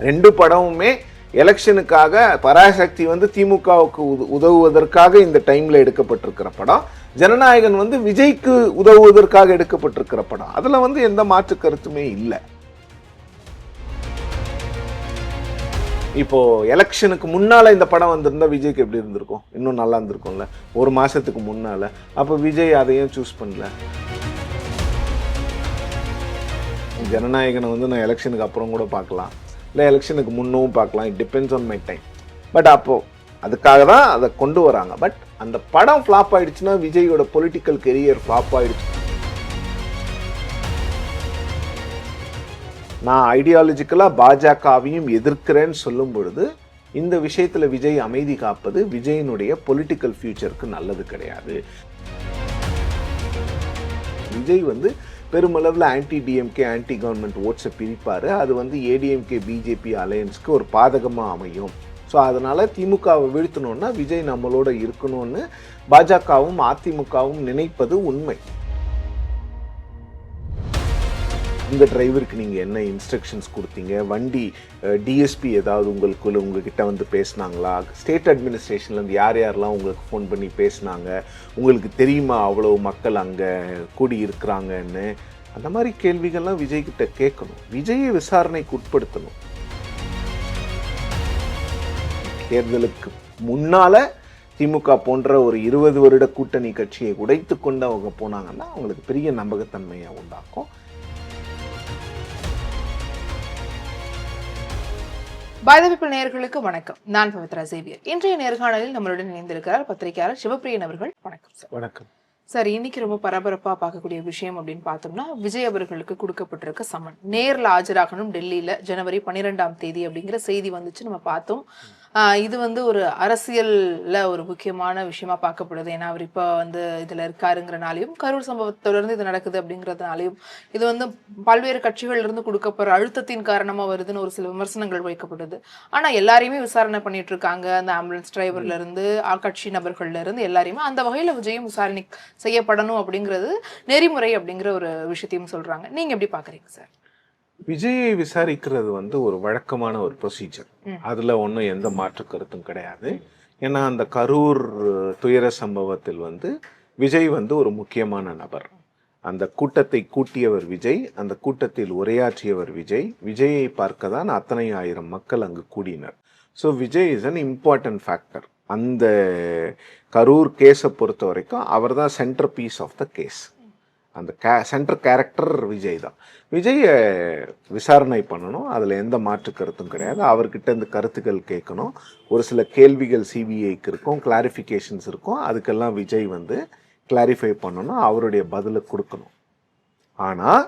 2 படமுமே எலெக்ஷனுக்காக பராசக்தி வந்து திமுகவுக்கு உதவுவதற்காக இந்த டைம்ல எடுக்கப்பட்டிருக்கிற படம். ஜனநாயகன் வந்து விஜய்க்கு உதவுவதற்காக எடுக்கப்பட்டிருக்கிற படம். அதுல வந்து எந்த மாற்று கருத்துமே இல்லை. இப்போ எலெக்ஷனுக்கு முன்னால இந்த படம் வந்திருந்தா விஜய்க்கு எப்படி இருந்திருக்கும்? இன்னும் நல்லா இருந்திருக்கும்ல. 1 மாசத்துக்கு முன்னால. அப்ப விஜய் அதையும் சூஸ் பண்ணல. ஜனநாயகனை வந்து நான் எலெக்ஷனுக்கு அப்புறம் கூட பார்க்கலாம், இல்லை எலெக்ஷனுக்கு முன்னும் பார்க்கலாம். It depends on my time. But அப்போ அதுக்காக தான் அதை கொண்டு வராங்க. பட் அந்த படம் ஃப்ளாப் ஆயிடுச்சுன்னா விஜயோட பொலிட்டிக்கல் கெரியர் ஃப்ளாப் ஆயிடுச்சு. நான் ஐடியாலஜிக்கலாக பாஜகவையும் எதிர்க்கிறேன்னு சொல்லும் பொழுது இந்த விஷயத்தில் விஜய் அமைதி காப்பது விஜயினுடைய பொலிட்டிக்கல் ஃபியூச்சருக்கு நல்லது கிடையாது. விஜய் வந்து பெருமளவில் ஆன்டி டிஎம்கே ஆன்டி கவர்மெண்ட் ஓட்ஸை பிரிப்பார். அது வந்து ஏடிஎம்கே பிஜேபி அலையன்ஸ்க்கு ஒரு பாதகமாக அமையும். ஸோ அதனால் திமுகவை வீழ்த்தணுன்னா விஜய் நம்மளோட இருக்கணும்னு பாஜகவும் அதிமுகவும் நினைப்பது உண்மை. உங்கள் டிரைவருக்கு நீங்கள் என்ன இன்ஸ்ட்ரக்ஷன்ஸ் கொடுத்தீங்க? வண்டி டிஎஸ்பி ஏதாவது உங்ககிட்ட வந்து பேசினாங்களா? ஸ்டேட் அட்மினிஸ்ட்ரேஷன்லேருந்து யார் யாரெல்லாம் உங்களுக்கு ஃபோன் பண்ணி பேசினாங்க? உங்களுக்கு தெரியுமா அவ்வளோ மக்கள் அங்கே கூடி இருக்கிறாங்கன்னு? அந்த மாதிரி கேள்விகள்லாம் விஜய்கிட்ட கேட்கணும். விஜயை விசாரணைக்கு உட்படுத்தணும். தேர்தலுக்கு முன்னால் திமுக போன்ற ஒரு 20 வருட கூட்டணி கட்சியை உடைத்து கொண்டு அவங்க போனாங்கன்னா அவங்களுக்கு பெரிய நம்பகத்தன்மையை உண்டாக்கும். பாய்தவிப்பிள் நேயர்களுக்கு வணக்கம். நான் பவித்ரா சேவியர். இன்றைய நேர்காணலில் நம்மளுடன் இணைந்திருக்கிறார் பத்திரிகையாளர் சிவப்பிரியன் அவர்கள். வணக்கம் சார். வணக்கம் சார். இன்னைக்கு ரொம்ப பரபரப்பா பார்க்கக்கூடிய விஷயம் அப்படின்னு பார்த்தோம்னா, விஜய் அவர்களுக்கு கொடுக்கப்பட்டிருக்க சம்மன். நேர்ல ஆஜராகணும் டெல்லியில ஜனவரி 12ஆம் தேதி அப்படிங்கிற செய்தி வந்துச்சு, நம்ம பார்த்தோம். இது வந்து ஒரு அரசியல்ல ஒரு முக்கியமான விஷயமா பார்க்கப்படுது. ஏன்னா அவர் இப்போ வந்து இதுல இருக்காருங்கிறனாலையும், கரூர் சம்பவத்திலிருந்து இது நடக்குது அப்படிங்கிறதுனாலையும், இது வந்து பல்வேறு கட்சிகள்ல இருந்து கொடுக்கப்படுற அழுத்தத்தின் காரணமா வருதுன்னு ஒரு சில விமர்சனங்கள் வைக்கப்படுது. ஆனா எல்லாரையுமே விசாரணை பண்ணிட்டு இருக்காங்க. அந்த ஆம்புலன்ஸ் டிரைவர்ல இருந்து கட்சி நபர்கள்ல இருந்து எல்லாரையுமே அந்த வகையில விஜயம் விசாரணை செய்யப்படணும் அப்படிங்கிறது நெறிமுறை அப்படிங்கிற ஒரு விஷயத்தையும் சொல்றாங்க. நீங்க எப்படி பாக்குறீங்க சார்? விஜயை விசாரிக்கிறது வந்து ஒரு வழக்கமான ஒரு ப்ரொசீஜர். அதுல ஒன்றும் எந்த மாற்று கருத்தும் கிடையாது. ஏன்னா அந்த கரூர் துயர சம்பவத்தில் வந்து விஜய் வந்து ஒரு முக்கியமான நபர். அந்த கூட்டத்தை கூட்டியவர் விஜய், அந்த கூட்டத்தில் உரையாற்றியவர் விஜய். விஜயை பார்க்க தான் அத்தனை ஆயிரம் மக்கள் அங்கு கூடினர். So Vijay is an important factor. அந்த கரூர் கேஸை பொறுத்த வரைக்கும் அவர் தான் centre piece of the case. அந்த சென்டர் கேரக்டர் விஜய் தான். விஜயை விசாரணை பண்ணணும், அதில் எந்த மாற்று கருத்தும் கிடையாது. அவர்கிட்ட இந்த கருத்துக்கள் கேட்கணும். ஒரு சில கேள்விகள் சிபிஐக்கு இருக்கும், கிளாரிஃபிகேஷன்ஸ் இருக்கும். அதுக்கெல்லாம் விஜய் வந்து கிளாரிஃபை பண்ணணும், அவருடைய பதிலை கொடுக்கணும். ஆனால்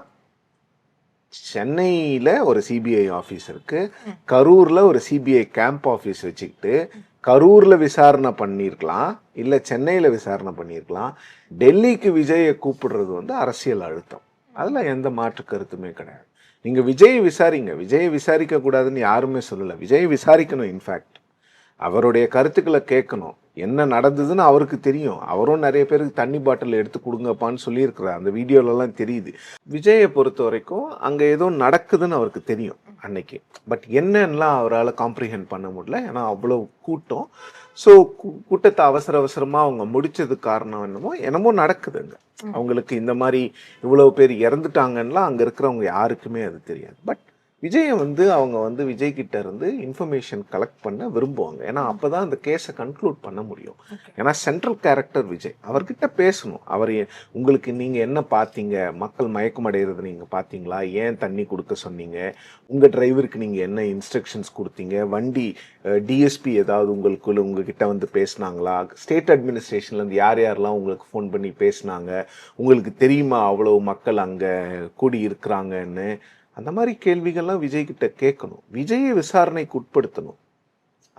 சென்னையில் ஒரு சிபிஐ ஆஃபீஸ் இருக்குது, கரூரில் ஒரு சிபிஐ கேம்ப் ஆஃபீஸ் வச்சுக்கிட்டு கரூரில் விசாரணை பண்ணியிருக்கலாம், இல்லை சென்னையில் விசாரணை பண்ணியிருக்கலாம். டெல்லிக்கு விஜயை கூப்பிடுறது வந்து அரசியல் அழுத்தம். அதில் எந்த மாற்று கருத்துமே கிடையாது. நீங்கள் விஜயை விசாரிங்க, விஜயை விசாரிக்கக்கூடாதுன்னு யாருமே சொல்லலை. விஜயை விசாரிக்கணும். இன்ஃபேக்ட் அவருடைய கருத்துக்களை கேட்கணும். என்ன நடந்ததுன்னு அவருக்கு தெரியும். அவரும் நிறைய பேருக்கு தண்ணி பாட்டில் எடுத்து கொடுங்கப்பான்னு சொல்லியிருக்கிறார். அந்த வீடியோலலாம் தெரியுது. விஜயை பொறுத்த வரைக்கும் அங்கே ஏதோ நடக்குதுன்னு அவருக்கு தெரியும் அன்னைக்கு. பட் என்னன்னா அவரால் காம்ப்ரிஹெண்ட் பண்ண முடியல. ஏன்னா அவ்வளோ கூட்டம். ஸோ கூட்டத்தை அவசரமாக அவங்க முடிச்சதுக்கு காரணம் என்னமோ நடக்குதுங்க. அவங்களுக்கு இந்த மாதிரி இவ்வளவு பேர் இறந்துட்டாங்கன்னா அங்கே இருக்கிறவங்க யாருக்குமே அது தெரியாது. பட் விஜயை வந்து அவங்க வந்து விஜய்கிட்ட இருந்து இன்ஃபர்மேஷன் கலெக்ட் பண்ண விரும்புவாங்க. ஏன்னா அப்போ தான் அந்த கேஸை கன்க்ளூட் பண்ண முடியும். ஏன்னா சென்ட்ரல் கேரக்டர் விஜய். அவர்கிட்ட பேசணும். அவர் உங்களுக்கு நீங்கள் என்ன பார்த்தீங்க, மக்கள் மயக்கமடைகிறது நீங்கள் பார்த்தீங்களா, ஏன் தண்ணி கொடுக்க சொன்னீங்க, உங்கள் டிரைவருக்கு நீங்கள் என்ன இன்ஸ்ட்ரக்ஷன்ஸ் கொடுத்தீங்க, வண்டி டிஎஸ்பி ஏதாவது உங்ககிட்ட வந்து பேசினாங்களா, ஸ்டேட் அட்மினிஸ்ட்ரேஷன்லேருந்து யார் யாரெல்லாம் உங்களுக்கு ஃபோன் பண்ணி பேசினாங்க, உங்களுக்கு தெரியுமா அவ்வளோ மக்கள் அங்கே கூடி இருக்கிறாங்கன்னு? அந்த மாதிரி கேள்விகள்லாம் விஜய்கிட்ட கேட்கணும். விஜயை விசாரணைக்கு உட்படுத்தணும்.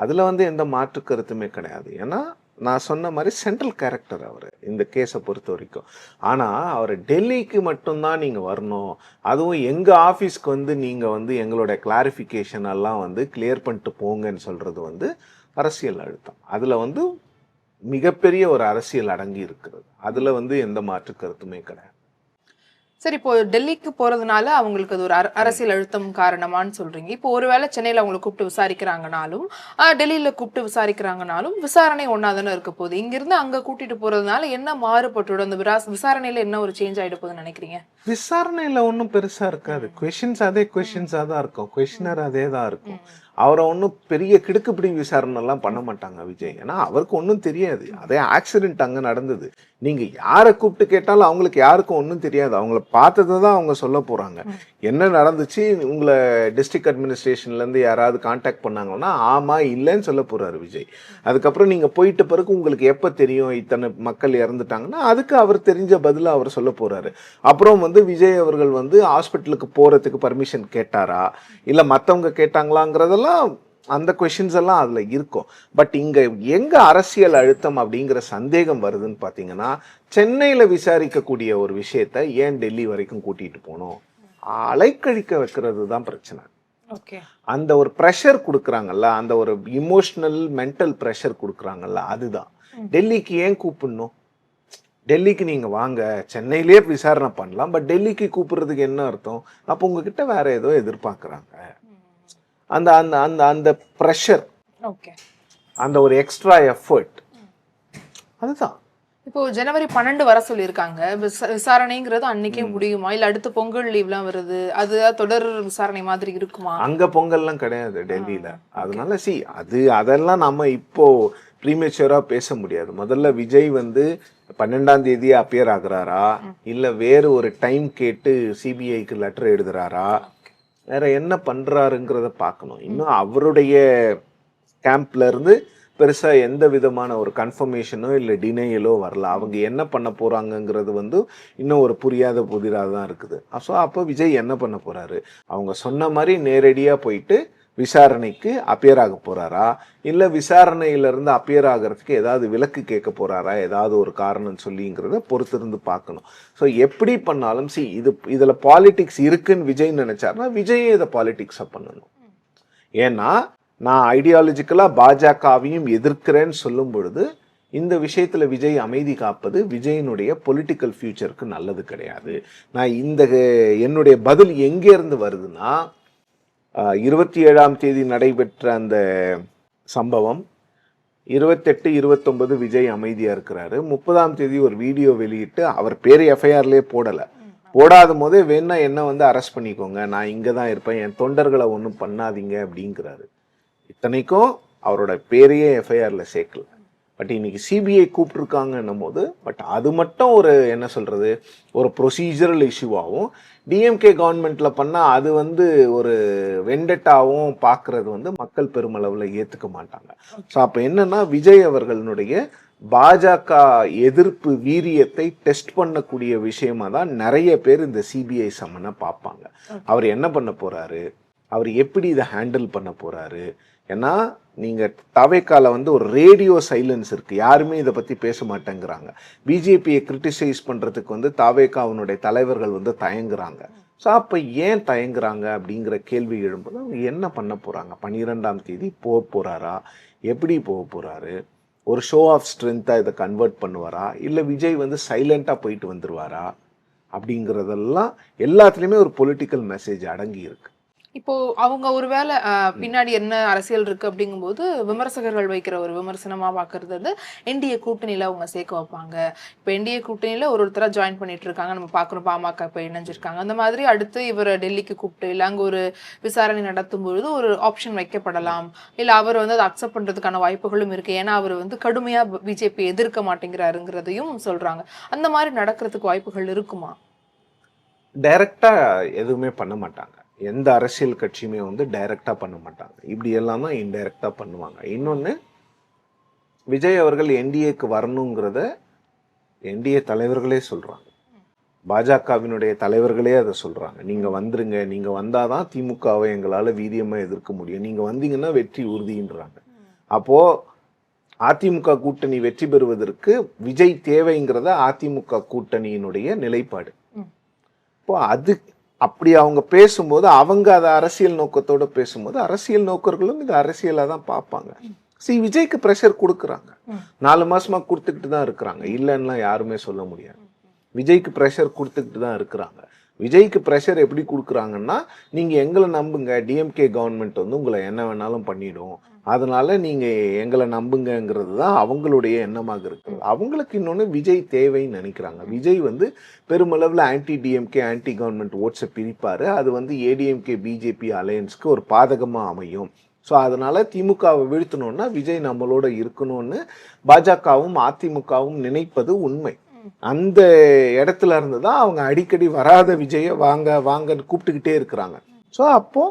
அதில் வந்து எந்த மாற்று கருத்துமே கிடையாது. ஏன்னா நான் சொன்ன மாதிரி சென்ட்ரல் கேரக்டர் அவர் இந்த கேஸை பொறுத்த வரைக்கும். ஆனால் அவர் டெல்லிக்கு மட்டும்தான் நீங்கள் வரணும், அதுவும் எங்கள் ஆஃபீஸ்க்கு வந்து நீங்கள் வந்து எங்களோட கிளாரிஃபிகேஷன் எல்லாம் வந்து கிளியர் பண்ணிட்டு போங்கன்னு சொல்கிறது வந்து அரசியல் அழுத்தம். அதில் வந்து மிகப்பெரிய ஒரு அரசியல் அடங்கி இருக்கிறது. அதில் வந்து எந்த மாற்று கருத்துமே கிடையாது. சரி, இப்போ டெல்லிக்கு போறதுனால அவங்களுக்கு அது ஒரு அரசியல் அழுத்தம் காரணமான்னு சொல்றீங்க. இப்போ ஒருவேளை சென்னையில அவங்கள கூப்பிட்டு விசாரிக்கிறாங்கனாலும், டெல்லியில கூப்பிட்டு விசாரிக்கிறாங்கனாலும், விசாரணை ஒண்ணா தானே இருக்க போகுது. இங்கிருந்து அங்க கூட்டிட்டு போறதுனால என்ன மாறுபட்டுடும்? அந்த விசாரணையில என்ன ஒரு சேஞ்ச் ஆயிட போகுதுன்னு நினைக்கிறீங்க? விசாரணையில ஒன்றும் பெருசா இருக்காது. கொஸ்டின்ஸ் அதே கொஸ்டின்ஸா தான் இருக்கும். கொஸ்டினர் அதே தான் இருக்கும். அவரை ஒன்றும் பெரிய கிடுக்குப்பிடி விசாரணை எல்லாம் பண்ண மாட்டாங்க விஜய். ஏன்னா அவருக்கு ஒன்றும் தெரியாது. அதே ஆக்சிடென்ட் அங்க நடந்தது. நீங்க யாரை கூப்பிட்டு கேட்டாலும் அவங்களுக்கு யாருக்கும் ஒன்றும் தெரியாது. அவங்கள பார்த்ததை தான் அவங்க சொல்ல போறாங்க. என்ன நடந்துச்சு, உங்களை டிஸ்ட்ரிக்ட் அட்மினிஸ்ட்ரேஷன்ல இருந்து யாராவது கான்டாக்ட் பண்ணாங்கன்னா ஆமா இல்லைன்னு சொல்ல போறாரு விஜய். அதுக்கப்புறம் நீங்க போயிட்ட பிறகு உங்களுக்கு எப்ப தெரியும் இத்தனை மக்கள் இறந்துட்டாங்கன்னா அதுக்கு அவர் தெரிஞ்ச பதில அவர் சொல்ல போறாரு. அப்புறம் விஜய் அவர்கள் ஹாஸ்பிட்டலுக்கு போறதுக்கு பர்மிஷன் கேட்டாரா இல்ல மத்தவங்க கேட்டாங்களாங்கிறதெல்லாம் அந்த கொஸ்டின்ஸ் எல்லாம் அதுல இருக்கும். பட் இங்க எங்க அரசியல் அழுத்தம் அப்படிங்கிற சந்தேகம் வருதுன்னு பாத்தீங்கன்னா, சென்னையில விசாரிக்கக்கூடிய ஒரு விஷயத்த ஏன் டெல்லி வரைக்கும் கூட்டிட்டு போனோம், அலைக்கழிக்க வைக்கிறது தான் பிரச்சனை. அந்த ஒரு ப்ரெஷர் கொடுக்குறாங்கல்ல, அந்த ஒரு இமோஷனல் மென்டல் ப்ரெஷர் கொடுக்குறாங்கல்ல, அதுதான். டெல்லிக்கு ஏன் கூப்பிடணும்? டெல்லிக்கு நீங்க வாங்க, சென்னையிலேயே விசாரணை பண்ணலாம். பட் டெல்லிக்கு கூப்பிடுறதுக்கு என்ன அர்த்தம்? அப்போ உங்ககிட்ட வேற ஏதோ எதிர்பார்க்குறாங்க. அந்த அந்த அந்த அந்த ப்ரெஷர், அந்த ஒரு எக்ஸ்ட்ரா எஃபர்ட், அதுதான். இப்போ ஜனவரி 12 வர சொல்லியிருக்காங்க. விசாரணைங்கிறது அன்னைக்கே முடியுமா, இல்ல அடுத்து பொங்கல் லீவ்லாம் வருது, அது தொடர் விசாரணை மாதிரி இருக்குமா? அங்க பொங்கல்லாம் கிடையாது டெல்லியில. அதனால அதெல்லாம் நம்ம இப்போ ப்ரீமெச்சூரா பேச முடியாது. முதல்ல விஜய் 12ஆம் தேதி அப்பியர் ஆகுறாரா இல்ல வேறு ஒரு டைம் கேட்டு சிபிஐக்கு லெட்டர் எழுதுறாரா, வேற என்ன பண்றாருங்கிறத பார்க்கணும். இன்னும் அவருடைய கேம்ப்ல இருந்து பெருசா எந்த விதமான ஒரு கன்ஃபர்மேஷனோ இல்லை டினையலோ வரல. அவங்க என்ன பண்ண போறாங்கங்கிறது இன்னும் ஒரு புரியாத புதிராக தான் இருக்குது. ஸோ அப்போ விஜய் என்ன பண்ண போறாரு? அவங்க சொன்ன மாதிரி நேரடியா போயிட்டு விசாரணைக்கு அப்பியர் ஆக போறாரா இல்ல விசாரணையிலிருந்து அப்பியர் ஆகிறதுக்கு ஏதாவது விலக்கு கேட்க போறாரா, ஏதாவது ஒரு காரணம் சொல்லிங்கிறத பொறுத்திருந்து பார்க்கணும். ஸோ எப்படி பண்ணாலும் இதுல பாலிடிக்ஸ் இருக்குன்னு விஜய் நினைச்சாருன்னா விஜயே இதை பாலிடிக்ஸா பண்ணணும். ஏன்னா நான் ஐடியாலஜிக்கலா பாஜகவையும் எதிர்க்கிறேன்னு சொல்லும் பொழுது இந்த விஷயத்துல விஜய் அமைதி காப்பது விஜயினுடைய பொலிட்டிக்கல் ஃபியூச்சருக்கு நல்லது கிடையாது. நான் என்னுடைய பதில் எங்கே இருந்து வருதுன்னா, 27ஆம் தேதி நடைபெற்ற அந்த சம்பவம், 28, 29 விஜய் அமைதியா இருக்கிறாரு. 30ஆம் தேதி ஒரு வீடியோ வெளியிட்டு அவர் பேர் எஃப்ஐஆர்லயே போடாத போதே வேணா என்ன அரெஸ்ட் பண்ணிக்கோங்க, நான் இங்க தான் இருப்பேன், என் தொண்டர்களை ஒன்றும் பண்ணாதீங்க அப்படிங்கிறாரு. இத்தனைக்கும் அவரோட பேரையே எஃப்ஐஆர்ல சேர்க்கல. பட் இன்னைக்கு சிபிஐ கூப்பிட்டுருக்காங்கன்னும் போது அது மட்டும் ஒரு என்ன சொல்றது, ஒரு ப்ரொசீஜரல் இஷ்யூவாகவும் டிஎம்கே கவர்மெண்ட்ல பண்ணா அது ஒரு வெண்டட்டாவும் பார்க்கறது மக்கள் பெருமளவில் ஏத்துக்க மாட்டாங்க. ஸோ அப்போ என்னன்னா விஜய் அவர்களுடைய பாஜக எதிர்ப்பு வீரியத்தை டெஸ்ட் பண்ணக்கூடிய விஷயமா தான் நிறைய பேர் இந்த சிபிஐ சம்மனை பார்ப்பாங்க. அவர் என்ன பண்ண போறாரு, அவர் எப்படி இதை ஹேண்டில் பண்ண போறாரு. ஏன்னா நீங்க தவேக்கால ஒரு ரேடியோ சைலன்ஸ் இருக்கு, யாருமே இதை பத்தி பேச மாட்டேங்கிறாங்க. பிஜேபியை கிரிட்டிசைஸ் பண்றதுக்கு தவேக்காவினுடைய தலைவர்கள் தயங்குறாங்க. ஸோ அப்ப ஏன் தயங்குறாங்க அப்படிங்கிற கேள்வி எழும்போது அவங்க என்ன பண்ண போறாங்க? 12ஆம் தேதி போறாரா, எப்படி போறாரு, ஒரு ஷோ ஆஃப் ஸ்ட்ரென்த்தா இதை கன்வெர்ட் பண்ணுவாரா இல்ல விஜய் சைலண்டா போயிட்டு வந்துருவாரா அப்படிங்கிறதெல்லாம் எல்லாத்துலயுமே ஒரு பொலிட்டிக்கல் மெசேஜ் அடங்கி இருக்கு. இப்போ அவங்க ஒருவேளை பின்னாடி என்ன அரசியல் இருக்கு அப்படிங்கும்போது விமர்சகர்கள் வைக்கிற ஒரு விமர்சனமா பாக்குறது என்டிஏ கூட்டணியில அவங்க சேர்க்க வைப்பாங்க. இப்போ என்டிஏ கூட்டணியில ஒருத்தரா ஜாயின் பண்ணிட்டு இருக்காங்க, நம்ம பாக்குறோம். பாமக இப்ப இணைஞ்சிருக்காங்க. அந்த மாதிரி அடுத்து இவர் டெல்லிக்கு கூப்பிட்டு இல்ல அங்க ஒரு விசாரணை நடத்தும் பொழுது ஒரு ஆப்ஷன் வைக்கப்படலாம். இல்ல அவர் அதை அக்செப்ட் பண்றதுக்கான வாய்ப்புகளும் இருக்கு. ஏன்னா அவர் கடுமையா பிஜேபி எதிர்க்க மாட்டேங்கிறாருங்கிறதையும் சொல்றாங்க. அந்த மாதிரி நடக்கிறதுக்கு வாய்ப்புகள் இருக்குமா? டைரக்டா எதுவுமே பண்ண மாட்டாங்க. எந்த அரசியல் கட்சியுமே டைரக்டா பண்ண மாட்டாங்க. இப்படி எல்லாம் தான் இன்டைரக்டா பண்ணுவாங்க. இன்னொன்னு, விஜய் அவர்கள் என்டிஏக்கு வரணுங்கிறத என்டிஏ தலைவர்களே சொல்றாங்க, பாஜகவினுடைய தலைவர்களே அதை சொல்றாங்க. நீங்க வந்துருங்க, நீங்க வந்தாதான் திமுகவை எங்களால வீரியமா எதிர்க்க முடியும், நீங்க வந்தீங்கன்னா வெற்றி உறுதின்றாங்க. அப்போ அதிமுக கூட்டணி வெற்றி பெறுவதற்கு விஜய் தேவைங்கிறத அதிமுக கூட்டணியினுடைய நிலைப்பாடு. இப்போ அப்படி அவங்க பேசும்போது அவங்க அதை அரசியல் நோக்கத்தோட பேசும்போது அரசியல் நோக்கர்களும் இது அரசியலா தான் பார்ப்பாங்க. விஜய்க்கு ப்ரெஷர் கொடுக்குறாங்க, 4 மாசமா கொடுத்துக்கிட்டு தான் இருக்கிறாங்க, இல்லைன்னா யாருமே சொல்ல முடியாது. விஜய்க்கு ப்ரெஷர் கொடுத்துக்கிட்டு தான் இருக்கிறாங்க. விஜய்க்கு ப்ரெஷர் எப்படி கொடுக்குறாங்கன்னா, நீங்கள் எங்களை நம்புங்க, டிஎம்கே கவர்மெண்ட் வந்து உங்களை என்ன வேணாலும் பண்ணிடும், அதனால நீங்கள் எங்களை நம்புங்கங்கிறது தான் அவங்களுடைய எண்ணமாக இருக்கிறது. அவங்களுக்கு இன்னொன்று விஜய் தேவைன்னு நினைக்கிறாங்க. விஜய் வந்து பெருமளவில் ஆன்டி டிஎம்கே ஆன்டி கவர்மெண்ட் ஓட்ஸை பிரிப்பார். அது வந்து ஏடிஎம்கே பிஜேபி அலையன்ஸ்க்கு ஒரு பாதகமாக அமையும். ஸோ அதனால் திமுகவை வீழ்த்தணுன்னா விஜய் நம்மளோட இருக்கணும்னு பாஜகவும் அதிமுகவும் நினைப்பது உண்மை. அந்த இடத்துல இருந்து தான் அவங்க அடிக்கடி வராத விஜயை வாங்க வாங்கன்னு கூப்பிட்டுக்கிட்டே இருக்கிறாங்க. ஸோ அப்போ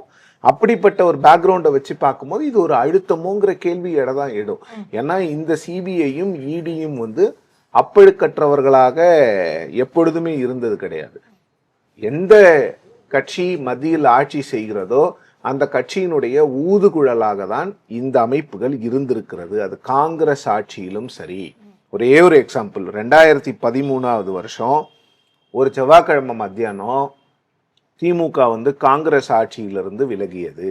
அப்படிப்பட்ட ஒரு பேக்ரவுண்டை வச்சு பார்க்கும்போது இது ஒரு அழுத்தமோங்கிற கேள்வி தான் இடும். ஏன்னா இந்த சிபிஐயும் இடியும் வந்து அப்பழுக்கற்றவர்களாக எப்பொழுதுமே இருந்தது கிடையாது. எந்த கட்சி மத்தியில் ஆட்சி செய்கிறதோ அந்த கட்சியினுடைய ஊதுகுழலாக தான் இந்த அமைப்புகள் இருந்திருக்கிறது. அது காங்கிரஸ் ஆட்சியிலும் சரி. ஒரே ஒரு எக்ஸாம்பிள், 2013 வருஷம் ஒரு செவ்வாய்க்கிழமை மத்தியானம் திமுக வந்து காங்கிரஸ் ஆட்சியிலிருந்து விலகியது.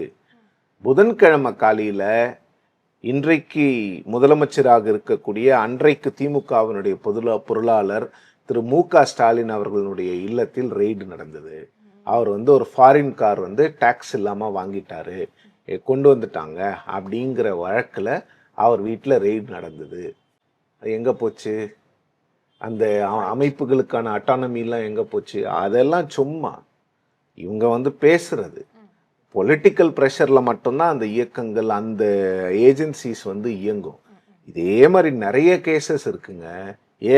புதன்கிழமை காலையில் இன்றைக்கு முதலமைச்சராக இருக்கக்கூடிய அன்றைக்கு திமுகவினுடைய பொருளாளர் திரு மு.க. ஸ்டாலின் அவர்களுடைய இல்லத்தில் ரெய்டு நடந்தது. அவர் வந்து ஒரு ஃபாரின் கார் வந்து டேக்ஸ் இல்லாமல் வாங்கிட்டாரு, கொண்டு வந்துட்டாங்க அப்படிங்கிற வழக்கில் அவர் வீட்டில் ரெய்டு நடந்தது. அது எங்கே போச்சு? அந்த அமைப்புகளுக்கான அட்டானமிலாம் எங்கே போச்சு? அதெல்லாம் சும்மா இவங்க வந்து பேசுறது. பொலிட்டிக்கல் ப்ரெஷரில் மட்டும்தான் அந்த இயக்கங்கள் அந்த ஏஜென்சிஸ் வந்து இயங்கும். இதே மாதிரி நிறைய கேசஸ் இருக்குங்க,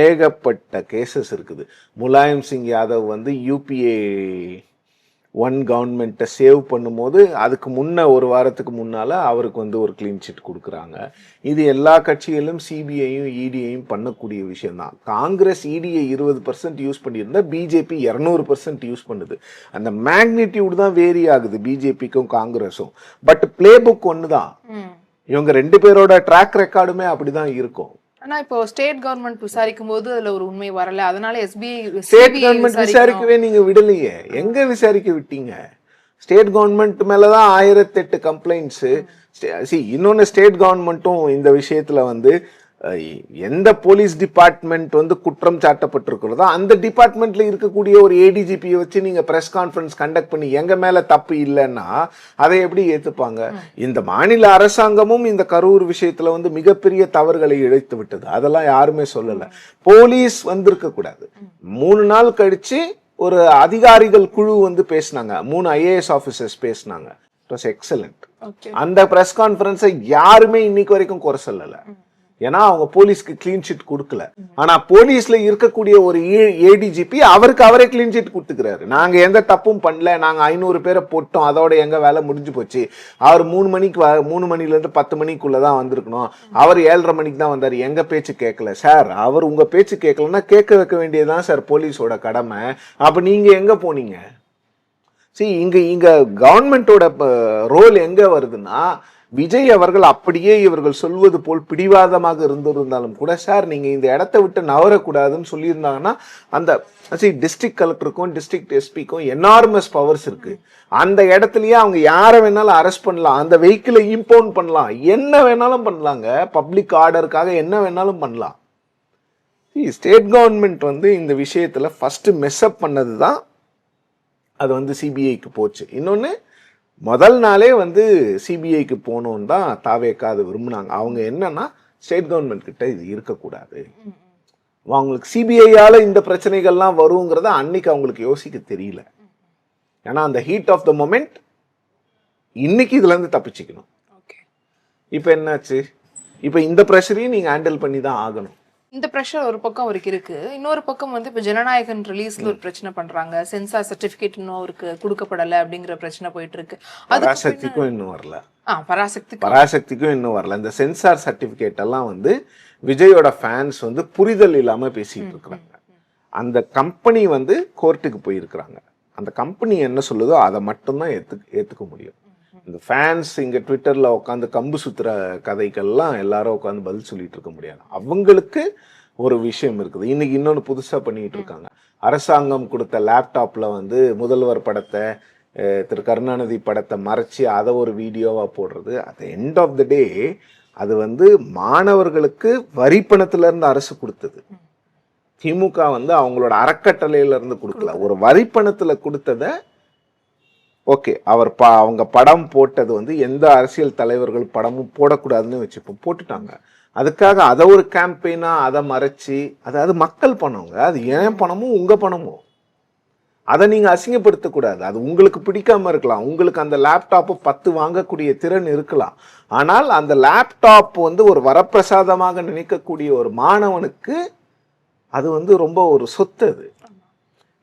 ஏகப்பட்ட கேசஸ் இருக்குது. முலாயம் சிங் யாதவ் வந்து யூபிஏ 1 கவர்மெண்ட்டை சேவ் பண்ணும்போது அதுக்கு ஒரு வாரத்துக்கு முன்னால் அவருக்கு வந்து ஒரு க்ளீன் சிட் கொடுக்குறாங்க. இது எல்லா கட்சிகளும் சிபிஐயும் இடியையும் பண்ணக்கூடிய விஷயம்தான். காங்கிரஸ் இடியை 20% யூஸ் பண்ணியிருந்தா பிஜேபி 200% யூஸ் பண்ணுது. அந்த மேக்னிடியூட் தான் வேரி ஆகுது பிஜேபிக்கும் காங்கிரஸும். பட் பிளே புக் ஒன்று தான். இவங்க 2 பேரோட ட்ராக் ரெக்கார்டுமே அப்படிதான் இருக்கும். ஆனா இப்போ ஸ்டேட் கவர்மெண்ட் விசாரிக்கும் போது அதுல ஒரு உண்மை வரல, அதனால எஸ்பிஐ ஸ்டேட் கவர்மெண்ட் விசாரிக்கவே நீங்க விடலையே. எங்க விசாரிக்க விட்டீங்க? ஸ்டேட் கவர்மெண்ட் மேலதான் 1008 கம்ப்ளைண்ட்ஸ். இன்னொன்னு ஸ்டேட் கவர்மெண்ட்டும் இந்த விஷயத்துல வந்து எந்த போலீஸ் டிபார்ட்மெண்ட் வந்து குற்றம் சாட்டப்பட்டிருக்கிறதோ அந்த டிபார்ட்மெண்ட்ல இருக்கக்கூடிய ஒரு ஏடிஜிபியை வச்சு நீங்க பிரஸ் கான்ஃபரன்ஸ் கண்டக்ட் பண்ணி எங்க மேல தப்பு இல்லைன்னா அதை எப்படி ஏத்துப்பாங்க? இந்த மாநில அரசாங்கமும் இந்த கரூர் விஷயத்துல வந்து மிகப்பெரிய தவறுகளை இழைத்து விட்டது. அதெல்லாம் யாருமே சொல்லல. போலீஸ் வந்திருக்க கூடாது. 3 நாள் கழிச்சு ஒரு அதிகாரிகள் குழு வந்து பேசினாங்க. 3 ஐஏஎஸ் ஆபீசர்ஸ் பேசினாங்க. It was excellent. அந்த பிரஸ் கான்ஃபரன்ஸை யாருமே இன்னைக்கு வரைக்கும் குறை சொல்லல. ஏன்னா அவங்க போலீஸ்க்கு கிளீன் ஷீட் கொடுக்கல. ஆனா போலீஸ்ல இருக்கக்கூடிய ஒரு ஏடிஜிபி அவருக்கு அவரே கிளீன் ஷீட் கொடுத்துக்கிறாரு. நாங்க எந்த தப்பும் பண்ணல, நாங்க 500 பேரை போட்டோம், அதோட எங்க வேலை முடிஞ்சு போச்சு. அவர் 3 மணில இருந்து 10 மணிக்குள்ளதான் வந்திருக்கணும், அவர் 7:30 மணிக்கு தான் வந்தாரு, எங்க பேச்சு கேட்கல. சார், அவர் உங்க பேச்சு கேட்கலன்னா கேட்க வைக்க வேண்டியதுதான் சார் போலீஸோட கடமை. அப்ப நீங்க எங்க போனீங்க? இங்க கவர்மெண்டோட ரோல் எங்க வருதுன்னா, விஜய் அவர்கள் அப்படியே இவர்கள் சொல்வது போல் பிடிவாதமாக இருந்திருந்தாலும் கூட, சார் நீங்க இந்த இடத்த விட்டு நவரக்கூடாதுன்னு சொல்லியிருந்தாங்கன்னா, அந்த டிஸ்ட்ரிக்ட் கலெக்டருக்கும் டிஸ்ட்ரிக்ட் எஸ்பிக்கும் எனார்மஸ் பவர்ஸ் இருக்கு. அந்த இடத்துலயே அவங்க யாரை வேணாலும் அரெஸ்ட் பண்ணலாம், அந்த வெஹிக்கிளை இம்பவுண்ட் பண்ணலாம், என்ன வேணாலும் பண்ணலாங்க. பப்ளிக் ஆர்டருக்காக என்ன வேணாலும் பண்ணலாம். ஸ்டேட் கவர்மெண்ட் வந்து இந்த விஷயத்துல ஃபர்ஸ்ட் மெஸ்அப் பண்ணது தான் அது வந்து சிபிஐக்கு போச்சு. இன்னொன்னு, முதல் நாளே வந்து சிபிஐக்கு போகணுன்னு தான் தாவேக்காது விரும்பினாங்க. அவங்க என்னன்னா, ஸ்டேட் கவர்மெண்ட் கிட்ட இது இருக்கக்கூடாது, அவங்களுக்கு சிபிஐயால இந்த பிரச்சனைகள்லாம் வருங்கிறத அன்னைக்கு அவங்களுக்கு யோசிக்க தெரியல. ஏன்னா அந்த ஹீட் ஆஃப் த மொமெண்ட் இன்னைக்கு இதுல இருந்து தப்பிச்சுக்கணும். இப்ப என்னாச்சு? இப்ப இந்த ப்ரெஷரையும் நீங்க ஹேண்டில் பண்ணி தான் ஆகணும். இந்த ப்ரெஷர் ஒரு பக்கம் அவருக்கு இருக்கு. இன்னொரு பக்கம் வந்து இப்போ ஜனநாயகன் ரிலீஸ்ல ஒரு பிரச்சனை பண்றாங்க, சென்சார் சர்டிபிகேட் இன்னும் அவருக்கு கொடுக்கப்படலை அப்படிங்கிற பிரச்சனை போயிட்டு இருக்கு. பராசக்திக்கும் இன்னும் வரல. பராசக்திக்கும் இன்னும் வரல. இந்த சென்சார் சர்டிபிகேட் எல்லாம் வந்து விஜயோட ஃபேன்ஸ் வந்து புரிதல் இல்லாம பேசிட்டு இருக்கிறாங்க. அந்த கம்பெனி வந்து கோர்ட்டுக்கு போயிருக்கிறாங்க. அந்த கம்பெனி என்ன சொல்லுதோ அதை மட்டும்தான் ஏத்துக்க முடியும். இந்த ஃபேன்ஸ் இங்க ட்விட்டர்ல உட்காந்து கம்பு சுத்துற கதைகள்லாம் எல்லாரும் உட்காந்து பதில் சொல்லிட்டு இருக்க முடியாது. அவங்களுக்கு ஒரு விஷயம் இருக்குது. இன்னைக்கு இன்னொன்று புதுசா பண்ணிட்டு இருக்காங்க. அரசாங்கம் கொடுத்த லேப்டாப்ல வந்து முதல்வர் படத்தை, திரு கருணாநிதி படத்தை மறைச்சி அதை ஒரு வீடியோவா போடுறது. அட் எண்ட் ஆஃப் த டே அது வந்து மாணவர்களுக்கு வரி பணத்துல இருந்து அரசு கொடுத்தது. திமுக வந்து அவங்களோட அறக்கட்டளையில இருந்து கொடுக்கல, ஒரு வரிப்பணத்துல கொடுத்தத. ஓகே, அவங்க படம் போட்டது வந்து எந்த அரசியல் தலைவர்கள் படமும் போடக்கூடாதுன்னு வச்சுப்போம், போட்டுட்டாங்க. அதுக்காக அதை ஒரு கேம்பெயினா அதை மறைச்சு, அதாவது மக்கள் பணங்க, அது ஏன் பணமும் உங்க பணமும், அதை நீங்க அசிங்கப்படுத்தக்கூடாது. அது உங்களுக்கு பிடிக்காம இருக்கலாம், உங்களுக்கு அந்த லேப்டாப் 10 வாங்கக்கூடிய திறன் இருக்கலாம், ஆனால் அந்த லேப்டாப் வந்து ஒரு வரப்பிரசாதமாக நினைக்கக்கூடிய ஒரு மாணவனுக்கு அது வந்து ரொம்ப ஒரு சொத்து. அது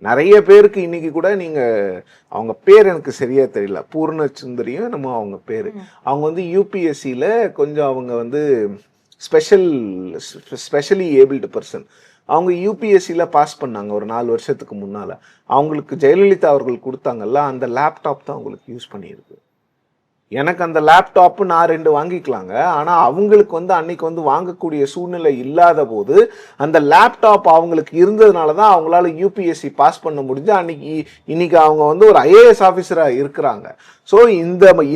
நிறைய பேருக்கு இன்னைக்கு கூட நீங்க, அவங்க பேர் எனக்கு சரியா தெரியல, பூர்ணசுந்தரியும் நம்ம அவங்க பேரு, அவங்க வந்து யூபிஎஸ்சியில கொஞ்சம் அவங்க வந்து ஸ்பெஷலி ஏபிள்டு பர்சன், அவங்க யூபிஎஸ்சியில பாஸ் பண்ணாங்க ஒரு 4 வருஷத்துக்கு முன்னால. அவங்களுக்கு ஜெயலலிதா அவர்கள் கொடுத்தாங்கல்ல, அந்த லேப்டாப் தான் அவங்களுக்கு யூஸ் பண்ணியிருக்கு. எனக்கு அந்த லேப்டாப்பு நான் 2 வாங்கிக்கலாங்க, ஆனால் அவங்களுக்கு வந்து அன்னைக்கு வந்து வாங்கக்கூடிய சூழ்நிலை இல்லாத போது அந்த லேப்டாப் அவங்களுக்கு இருந்ததுனால தான் அவங்களால யூபிஎஸ்சி பாஸ் பண்ண முடிஞ்சு இன்னைக்கு அவங்க வந்து ஒரு ஐஏஎஸ் ஆஃபீஸராக இருக்கிறாங்க. ஸோ